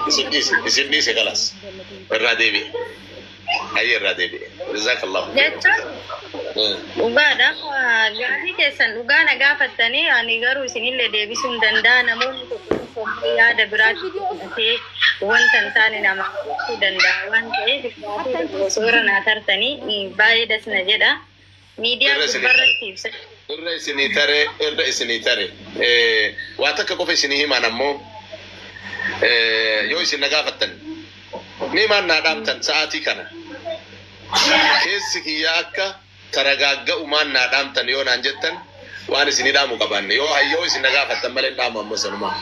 يسدني خلاص الرادبي أي الرادبي جزاك الله وقاعدة قاعدة كيسن وقانا قافتني يعني قالوا سنين اللي ديبسون دندانا مون يا دبرات وانت انسان نعم دندا وانت صورة ناترتني بايدس نجدا ميديا برتيبس الرئيسني ترى واتك كوفي سنيه ما نمو يويس نقافتن نيمان نادامتن ساعتي كنا كيسك ياكا ترجع ومان نادامتن يون أنجتن وأنا سني دامو كبان يويس نقافتن ملين دامو مسلمان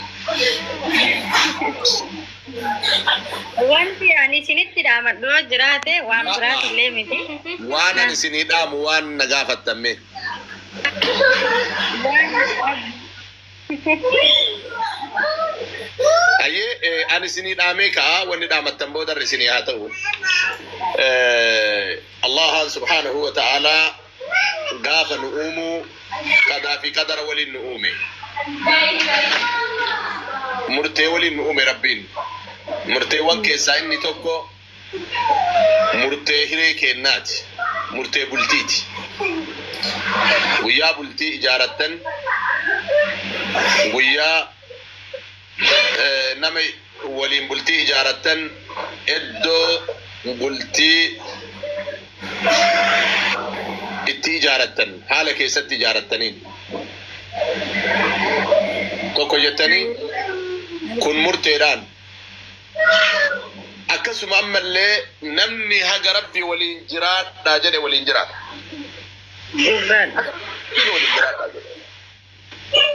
وانت يعني سنيت دامت دو جراته وان جرات اللي متي وانا سني دامو وان نقافتن مي أيه أنا سني داميكا واني دامت تنبودر رسني هاتو الله سبحانه وتعالى قاف نؤومو قدا في قدر ولي النؤومي مرتي ولي النؤومي ربين مرتي وانكي سايني توكو مرتي هريك النات مرتي بلتيتي ويا بلتي إجارة ويا نمي ولين بلتي إجارة إدو بلتي إتجارة حالك يست تجارتنين توكو يتني كن مرتيران أكسم أما اللي نمني هاج ربي والإنجرات ناجني والإنجرات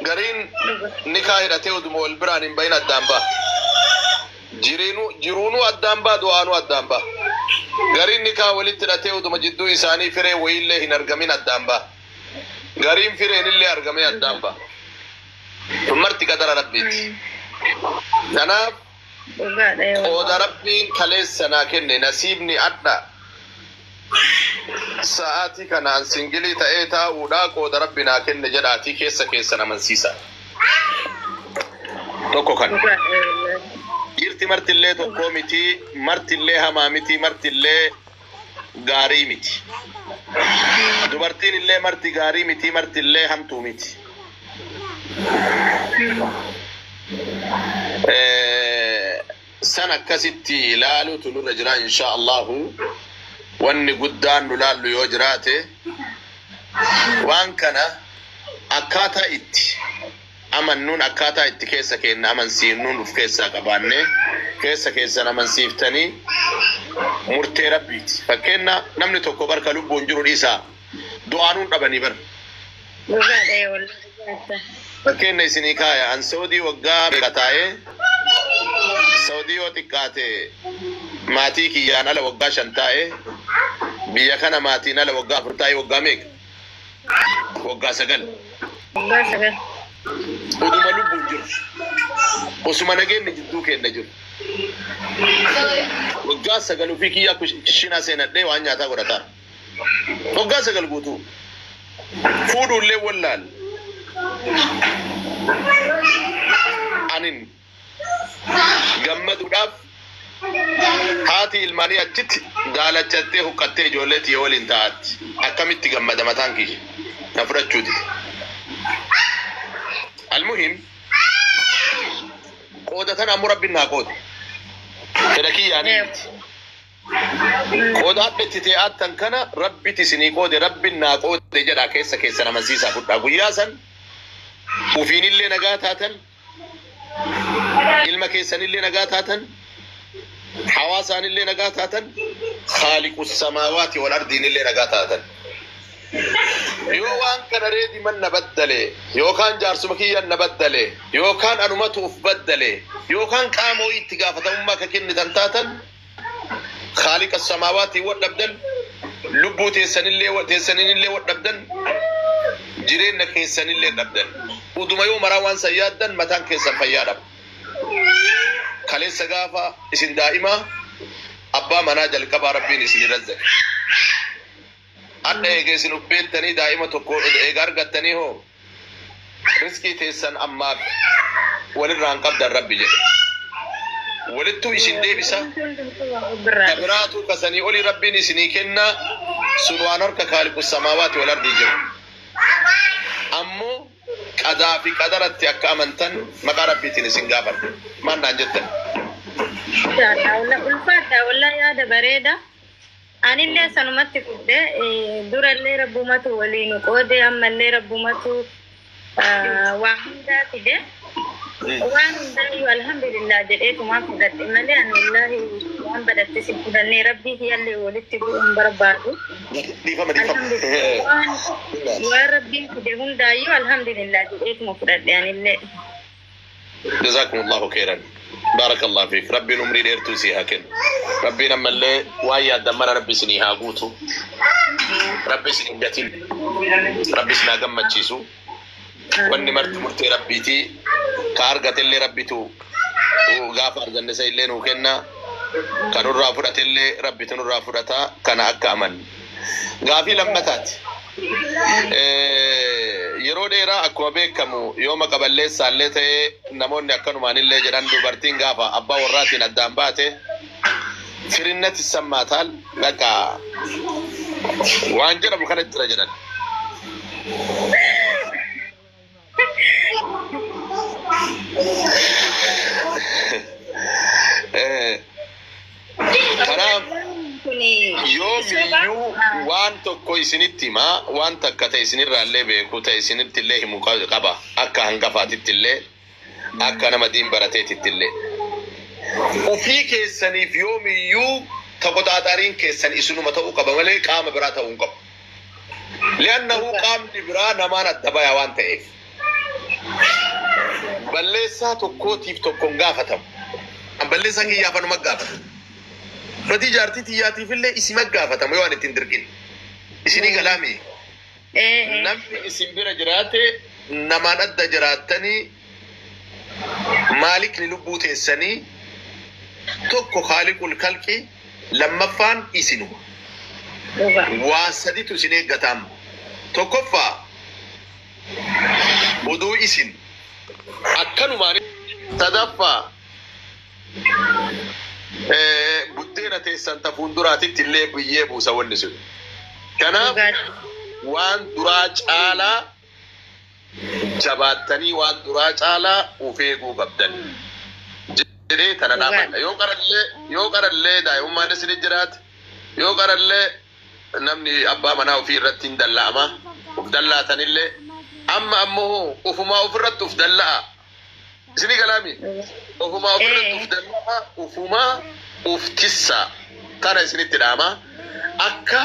قرين نكاهي رتيو دمو البران بين الدامبا جرونو الدامبا دوانو الدامبا قرين نكاه ولد رتيو دمو جدو إساني فري ويلي هنرقمين الدامبا قرين فرين اللي أرقمين الدامبا فمرتي قدر ربيت أنا قد ربي كليس سناكني نسيبني أدنى ساعتي كان عن سنجلي تأيتا ودا قد ربنا كن جراتي كيسا نمنسيسا توكو كان يرتي مرتي اللي توكو متي مرتي اللي همامتي مرتي اللي غاري متي دوبرتين اللي مرتي غاري متي مرتي اللي همتو متي سنة كستي لالو تنور رجلا إن شاء الله واني قدان نلالو يوجراته وان كان أكاتا إتي أمن نون أكاتا إتي كيسا كينا أمن سينون وف كيسا قباني كيسا نمن سيفتني مرتي ربيتي فكينا نمني توكو بركة لبو انجرو الإساء دوانون ربني بر فكينا سنيكايا عن سودي وقام قطاية سعودي وتكاتي ماتي كي أنا لوجا شنتاي بيا ماتي أنا لوجا فرتاي وجا ميك وجا سجل ودوما لبون جر وسما نجين نجدو كين نجر وجا سجل في كي كشينا سنة ده وانيا تا قرطا وجا سجل بوتو فودو اللي ولال أنين gammaduudhaaf haati ilmaanii achitti daalachattee huqqattee ijoolleetii waliin taa'atti akkamitti gammada mataan kiyya na fudhachuuti almuhim qoodatan ammoo rabbiin naa qoode fedha kiyyaanii qoodaadhetti te'aattan kana rabbiti isinii qoode rabbiin naa qoode jedhaa keessa namansiisaa fudhaa guyyaa san ufiinillee nagaa taatan ilma keessanillee nagaa taatan hawaasaanillee nagaa taatan khaaliqu samaawaati wal ardiinillee nagaa taatan yoo waan kana reedi man na baddale yookaan jaarsuma kiyyan na baddale yookaan anumatu uf baddale yookaan qaamoo itti gaafatamummaa ka kennitan taatan khaaliqa samaawaati wal dhabdan lubbuu teessanillee wal dhabdan jireenya keessanillee dhabdan uduma yoo maraa waan san yaaddan mataan keessan fayyaa dhaba kaleessa gaafa isin daa'ima abbaa manaa jalqabaa rabbiin isin razzaq adda eegee isin ubbeettanii daa'ima tokko eega argattanii hoo riskii teessan ammaa walirraan qabdan rabbi jedhe ولدتو إسن ديبسا كبراتو كسني أولي ربي نسني كنا سنوانر كخالق السماوات والأرض جر أمو قضا في قدرت أكامنتن مقا ربي تنسن غافر ما نانجتن ولا يا دبريدا أنا اللي سنمت كده دور اللي ربومته ولي نقودي أما اللي ربومته واحدة كده وأنا الحمد لله جريت ما قدرت ملي أن الله وأن بدأت تسيبني ربي هي اللي ولدت بأم برباده الحمد لله وربي كده هم دايو الحمد لله جريت ما قدرت يعني اللي جزاكم الله خيرا بارك الله فيك ربي نمري ليرتوسي هكذا ربي نما اللي ويا دمر ربي سنيها قوتو ربي سنيجاتين ربي سنا قمتشيسو واني مرتي ربيتي كارغت اللي ربيتو وغافر جنة سيلين وكنا كانوا رافرت اللي ربيتو رافرتا كان أكامن غافي لما تات yeroo dheeraa akkuma beekamu yooma qaballee saallee ta'ee namoonni akkanumaan illee jedhan dubartiin gaafa abbaa warraatiin addaan baate firinnati sammaataan dhaqa waan jedhamu kana jira jedhan. Kanaaf yoomiyyuu waan tokko isinitti himaa waan takka ta'e isinirraallee beeku ta'e isinitti illee himu qaba akka hangafaatitti illee akka nama diin barateetitti illee ofii keessaniif yoomiyyuu taphataadhaariin keessan isinuma ta'uu qaba malee qaama biraa ta'uu hin qabu. Li'annahu qaamni biraa namaan adda bayaa waan ta'eef balleessaa tokkootiif tokkoon gaafatamu. Balleessaa kiyyaafanuma gaafatamu. Fati jaartii xiyyaatiif illee isin gaafatamu yoo ani ittiin dirqin. Isinii galaami. Namni isin bira jiraate namaan adda jiraattanii maalikni lubbuu teessanii tokko Khaaliqul Khalqi lammaffaan isinuma. Waa saditu isin eeggatam. Tokkoffaa oduu isin akkanumaan sadaffaa buddeena teessan tafuun duraatitti illee biyyee buusa wanni sun. Kanaaf waan duraa caalaa jabaattanii waan duraa caalaa of eeguu qabdan. Jedhee tana dhaamadha. Yoo qarallee daa'imummaan isin jiraate yoo qarallee namni abbaa manaa ofii irratti hin dalla'ama. Of dallaatanillee amma ammoo ofumaa ofirratti of dalla'a. Isinii galaami. Ofumaa ofirratti of dalla'a. Ofumaa of tissa. Tana isinitti dhaama. Akka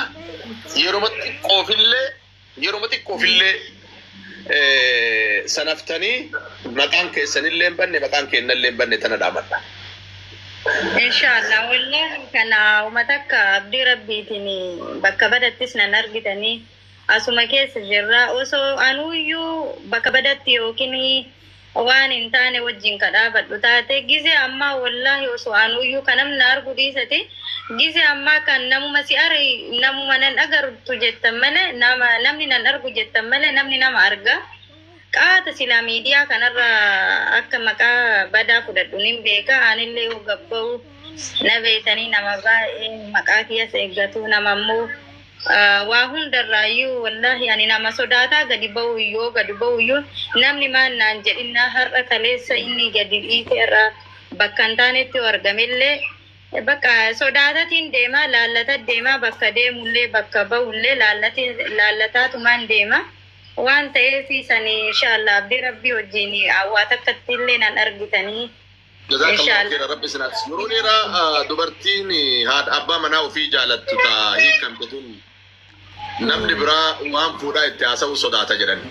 yeroo xiqqoofillee sanaftanii maqaan keessanillee hin banne maqaan kennallee hin banne tana dhaamadha. Inshallah wallahi kana umatakka abdii rabbiitiin bakka badattis nan argitanii asuma keessa jirra osoo anuyyuu bakka badatti yookiin waan hin taane wajjin kadhaabadhu taate gize ammaa wallahi osoo anuyyuu kan namni argu dhiisate gize ammaa kan namuma si ari namuma nan agartu jettan malee namni nan argu jettan malee namni nama arga qaata silaa miidiyaa kanarra akka maqaa badaa fudhadhu nin beeka anillee yoo gabba'u na beeytanii nama baay'ee maqaa kiyas eeggatu nama ammoo waa hundarraayyuu wallahi ani nama sodaataa gadi ba'uyyuu namni maan naan jedhinnaa har'a kaleessa inni gadi dhiite irraa bakka hin taanetti argamellee bakka sodaatatiin deemaa laallata deemaa bakka deemullee bakka ba'ullee laallataatumaan deema waan ta'eef sani inshallah abdii rabbii wajjin waa takkatti illee nan argitanii Jazakallahu khairan rabbi sinaat. Yeroo dheeraa dubartiin haadha abbaa manaa ofii jaalattu taa hiikamtetuun namni biraa waan fuudhaa itti haasa'u sodaata jedhan.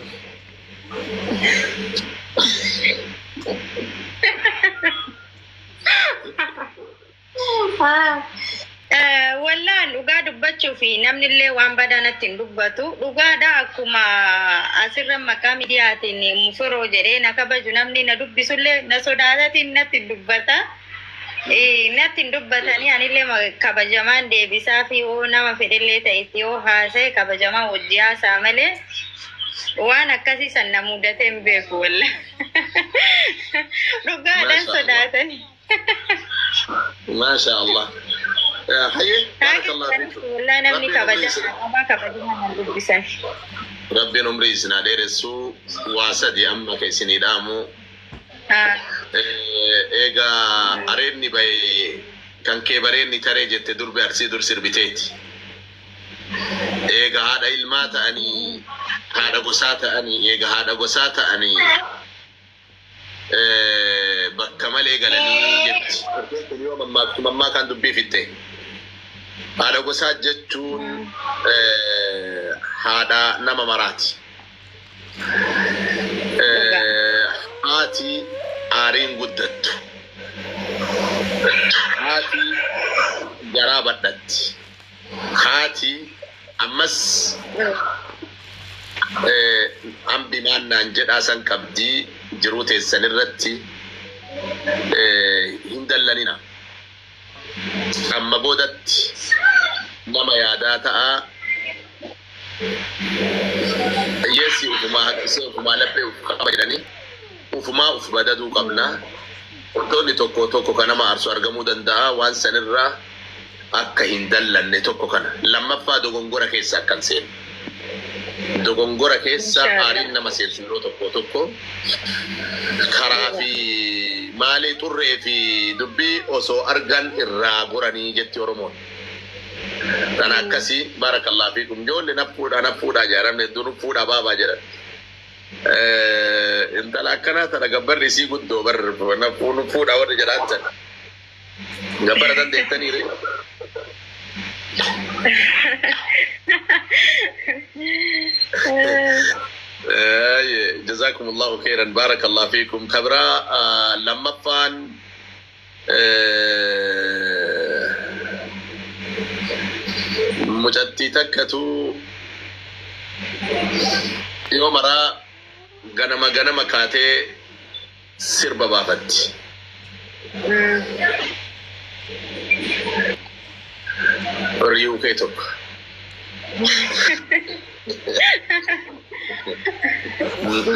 Wallaan dhugaa dubbachuu fi namnillee waan badaa natti hin dubbatu. Dhugaadha akkuma asirra maqaa miidiyaatiin mufiroo jedhee na kabaju namni na dubbisullee na sodaatatiin natti dubbata. Natti hin dubbatanii anillee kabajamaan deebisaa fi yoo nama fedhellee ta'etti yoo haasa'e kabajamaa wajji haasaa malee waan akkasii san na mudatee hin beeku wallaan. Dhugaadhaan sodaatanii. ما شاء الله. حي بارك الله فيكم. والله نمني كبجة أبا كبجة من البسان. ربي نمري سنادير السوء واسد يا أما كيسني دامو. إيجا أريني باي كان كبريني ترى تدور بأرسي دور سربتيتي. إيجا هذا المات أني هذا قصاته أني إيجا هذا قصاته أني بكمل إيجا لني جت اليوم ما كان دبي في التين هذا قصات جتون هذا نما مراتي هاتي آرين قدت هاتي جرابت هاتي أمس أم بمان نانجد أسان كبدي جروت السنرتي هندلنينا أما بودت نما ياداتا يسي وفما لبي وفما جراني وفما بددو قبلنا توني توكو كانما أرسو أرغمو دندا وان سنرا akka hin dallanne tokko kana lammaffaa dogongora keessa kan seenu dogongora keessa aariin nama seensiroo tokko karaa fi maalii xurree fi dubbii osoo argan irraa goranii jetti Oromoon tan akkasii barakallahu fiikum joolli nappuudha jaaramne dunu fuudha baabaa jedhan intala akkanaa tana gabbarri isii guddoo nappuun fuudha warri jedhaatan gabbara dandeettanii ree جزاكم الله خيرا بارك الله فيكم خبرا لما فان مجتتكتو يوم را غنما كاتي سربا بافت ريو كيتوك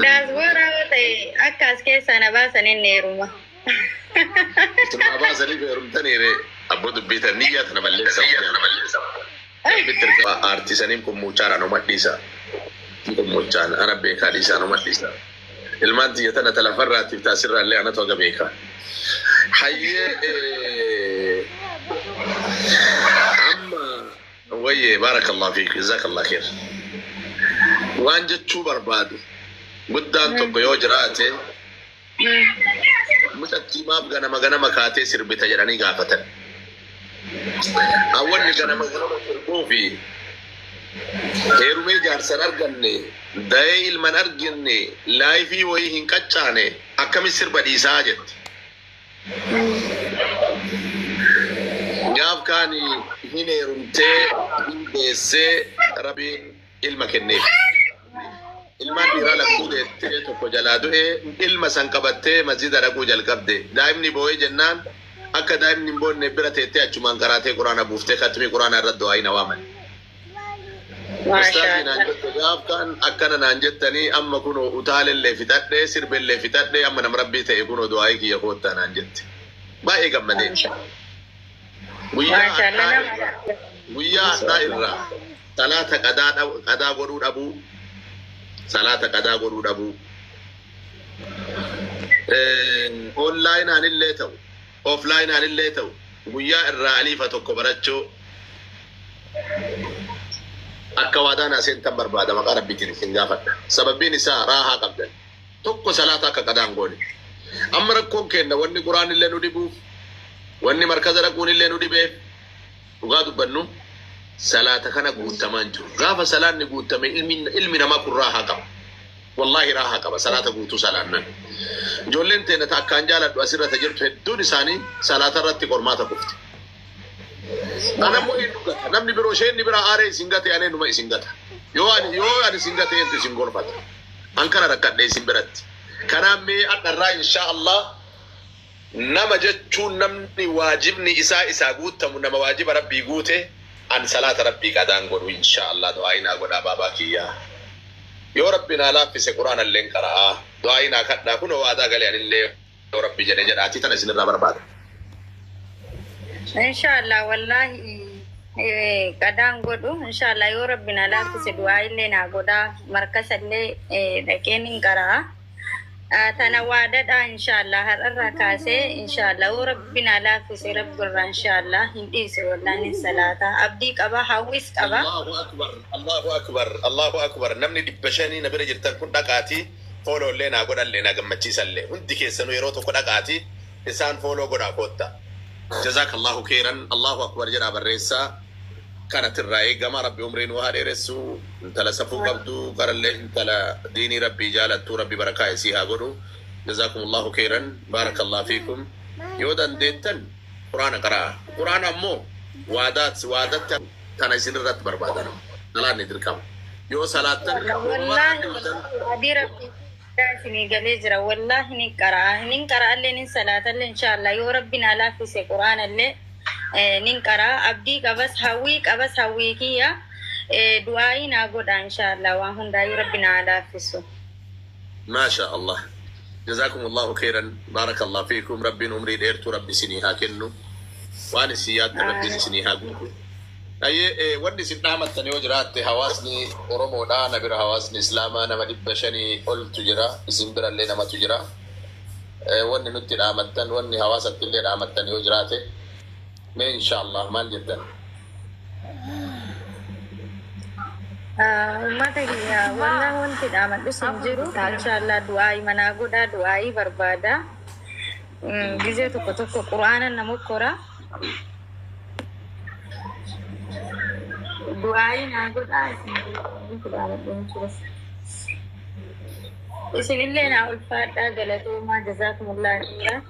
Dasbora wote akas kesa na basa nene ruma. Tuna basa ni berumtani re abudu bita niya tana balesa. Bitter ka artisanim ko muchara no madisa. Ko muchana arabe ka disa no madisa. Ilmanti yatana talafarra tiftasirra le ana to gabeka. Hayye ويه بارك الله فيك جزاك الله خير وان جتشو بربادو قدام توكو يوجراتي متأتي ما بغانا مغانا مكاتي سربتا جراني غافتا أول مغانا مغانا سربو في هيرومي جارسان أرغني داي المن أرغني لايفي ويهن كتشاني أكامي سربا دي ساجت جاب كاني هنا رمتي بيسي ربي المكنيف ilmaan dhiiraa lakkuu deettee tokko jalaa du'e ilma san qabattee masjida dhaquu jalqabde daa'imni boo'ee jennaan akka daa'imni hin boonne bira teettee achumaan qaraatee quraana buuftee katmii quraana irra du'aa na waaman. Ustaazi naan jette gaaf kan akkana naan jettanii amma kunoo utaalellee fixadhee sirbellee fixadhee amma nama rabbii ta'e kunoo du'aa kiyya koottaa naan jette baay'ee gammadee. Guyyaa addaa irraa salaata qadaa godhuu dhabuu salata qadaa godhuu dhabuu onlaayinaan illee ta'u oflaayinaan illee ta'u guyyaa irraa aliifa tokko barachuu akka waadaan aseentan barbaada maqaa rabbiitiin isin gaafadha sababbiin isaa raahaa qabdan tokko salaata akka qadaan goone amma rakkoon kenna wanni quraan illee nu dhibuuf wanni markaza dhaquun illee nu dhibeef dhugaa dubbannu salaata kana guutamaan jiru gaafa salaanni guutame ilmi namaa kun raahaa qaba wallahi raahaa qaba salaata guutuu salaannan ijoolleen teena akkaan jaaladhu asirratti jirtu hedduun isaanii salaata irratti qormaata kufte anammoo hin dhugata namni biroo isheen biraa aaree isin gate anee numa isin gata yoo ani isin gate entu isin gorfata an kana rakkadhe isin biratti kanaaf mee adharraa inshaa Allah nama jechuun namni waajibni isaa guutamu nama waajiba rabbii guute an salata rabbi qadaan godhu inshallah du'aayina godha baba kiyya yo rabbina laafise qur'aan alleen qaraa du'aayina kadha kuno waada galee anillee yo rabbi jedhe jedhaati tan isin irraa barbaada إن شاء الله والله قدام قدو إن شاء الله يا ربنا لا تسدوا إلا نعبدا مركز اللي لكن قرأ تنوادد إن شاء الله هالركاسة إن شاء الله وربنا لا تسد رب إن شاء الله هنديس ولا نسلاتا أبديك أبا حويس أبا الله أكبر الله أكبر الله أكبر نمني دبشاني نبرة جرتان كن دقاتي فولو لنا قد لنا قمتشي سلي هندي كيسانو يروتو كن دقاتي إنسان فولو قد أقوتا جزاك الله خيرا الله أكبر جناب الرئيسة كانت الرأي كما ربي أمرين وهذه رسو انت لسفو قبدو قال الله انت ديني ربي جالت ربي بركة يسيها قدو جزاكم الله خيرا بارك الله فيكم يودن ديتن قرآن قراءة قرآن أمو وعدات تنسين الرات بربادنا لا ندركم يو صلاة والله هذه ربي سني قليجرا والله نقرأ اللي صلاة اللي إن شاء الله يا ربنا لا في قرآن اللي نقرأ أبدي قبس هوي كيا دعائي نقول إن شاء الله وهم داي ربنا لا في ما شاء الله جزاكم الله خيرا بارك الله فيكم ربي نمري ديرتو ربي سنيها كنو وأنا سياد ربي سنيها قلتو أيه ودي سيدنا أحمد تاني وجرات حواسني أورمو دا نبير حواسني إسلاما نما دبشاني قل تجرا اسم اللي نما تجرا وني نتي أحمد تان وني حواسك اللي أحمد تاني وجراته ما إن شاء الله مال جدا ما تهيا والله وانت دامت بسنجرو إن شاء الله دعائي مناقودا دعائي بربادا جزء تكتب قرآن نمكورا دعائي ناقودا اسم الله نعول فاتا قلتو ما جزاكم الله خيرا